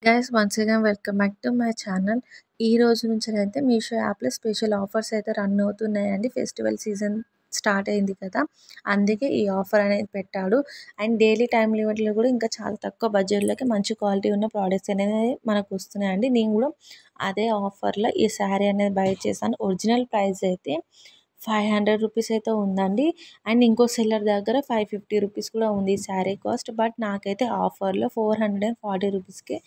Guys once again welcome back to my channel. ఈ రోజు నుంచి అయితే మీషో యాప్లో స్పెషల్ ఆఫర్స్ అయితే రన్ అవుతున్నాయండి. ఫెస్టివల్ సీజన్ స్టార్ట్ అయింది కదా, అందుకే ఈ ఆఫర్ అనేది పెట్టాడు. అండ్ డైలీ టైం లిమిట్లో కూడా ఇంకా చాలా తక్కువ బడ్జెట్లోకి మంచి క్వాలిటీ ఉన్న ప్రోడక్ట్స్ అనేది మనకు వస్తున్నాయండి. నేను కూడా అదే ఆఫర్లో ఈ శారీ అనేది బై చేశాను. ఒరిజినల్ ప్రైస్ అయితే 500 రూపీస్ అయితే ఉందండి. అండ్ ఇంకో సెల్లర్ దగ్గర 550 రూపీస్ కూడా ఉంది ఈ శారీ కాస్ట్. బట్ నాకైతే ఆఫర్లో 440 రూపీస్కే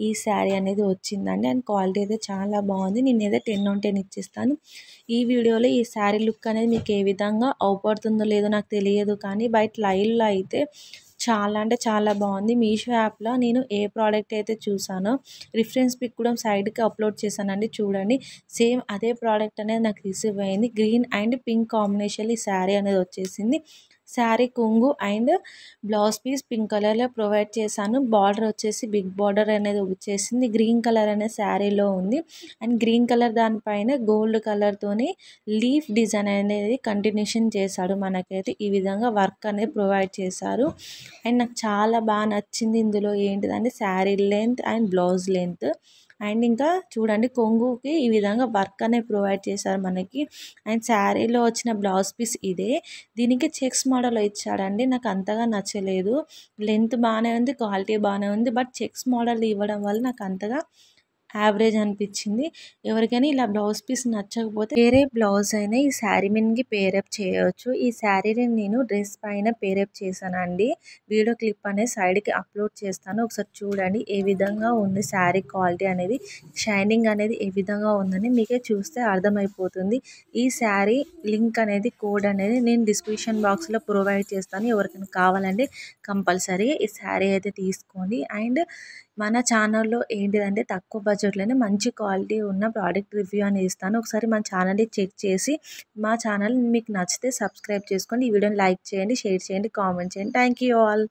ఈ శారీ అనేది వచ్చిందండి. అండ్ క్వాలిటీ అయితే చాలా బాగుంది. నేనైతే 10 on 10 ఇచ్చేస్తాను. ఈ వీడియోలో ఈ శారీ లుక్ అనేది మీకు ఏ విధంగా అవపడుతుందో లేదో నాకు తెలియదు, కానీ బయట లైవ్లో అయితే చాలా అంటే చాలా బాగుంది. మీషో యాప్లో నేను ఏ ప్రోడక్ట్ అయితే చూసానో రిఫరెన్స్ పిక్ కూడా సైడ్కి అప్లోడ్ చేశానండి, చూడండి. సేమ్ అదే ప్రోడక్ట్ అనేది నాకు రిసీవ్ అయింది. గ్రీన్ అండ్ పింక్ కాంబినేషన్ ఈ శారీ అనేది వచ్చేసింది. శారీ కొంగు అండ్ బ్లౌజ్ పీస్ పింక్ కలర్లో ప్రొవైడ్ చేశాను. బార్డర్ వచ్చేసి బిగ్ బార్డర్ అనేది వచ్చేసింది. గ్రీన్ కలర్ అనే శారీలో ఉంది. అండ్ గ్రీన్ కలర్ దానిపైన గోల్డ్ కలర్తోని లీఫ్ డిజైన్ అనేది కంటిన్యూషన్ చేశాడు. మనకైతే ఈ విధంగా వర్క్ అనేది ప్రొవైడ్ చేశారు. అండ్ నాకు చాలా బాగా నచ్చింది. ఇందులో ఏంటిదంటే sari length and blouse length and ఇంకా చూడండి కొంగుకి ఈ విధంగా వర్క్ అనేది ప్రొవైడ్ చేశారు మనకి. అండ్ శారీలో వచ్చిన బ్లౌజ్ పీస్ ఇదే. దీనికి చెక్స్ మోడల్ ఇచ్చాడండి, నాకు అంతగా నచ్చలేదు. లెంత్ బాగానే ఉంది, క్వాలిటీ బాగానే ఉంది, బట్ చెక్స్ మోడల్ ఇవ్వడం వల్ల నాకు అంతగా యావరేజ్ అనిపించింది. ఎవరికైనా ఇలా బ్లౌజ్ పీస్ నచ్చకపోతే వేరే బ్లౌజ్ అయినా ఈ శారీ మీదకి పేరప్ చేయవచ్చు. ఈ శారీని నేను డ్రెస్ పైన పేరప్ చేశానండి. వీడియో క్లిప్ అనేది సైడ్కి అప్లోడ్ చేస్తాను, ఒకసారి చూడండి ఏ విధంగా ఉంది శారీ క్వాలిటీ అనేది, షైనింగ్ అనేది ఏ విధంగా ఉందని మీకే చూస్తే అర్థమైపోతుంది. ఈ శారీ లింక్ అనేది కోడ్ అనేది నేను డిస్క్రిప్షన్ బాక్స్లో ప్రొవైడ్ చేస్తాను. ఎవరికైనా కావాలంటే కంపల్సరీ ఈ శారీ అయితే తీసుకోండి. అండ్ మన ఛానల్లో ఏంటిదంటే తక్కువ బడ్జెట్లోనే మంచి క్వాలిటీ ఉన్న ప్రోడక్ట్ రివ్యూ అనేది ఇస్తాను. ఒకసారి మన ఛానల్ని చెక్ చేసి మా ఛానల్ మీకు నచ్చితే సబ్స్క్రైబ్ చేసుకోండి. ఈ వీడియోని లైక్ చేయండి, షేర్ చేయండి, కామెంట్ చేయండి. Thank you all.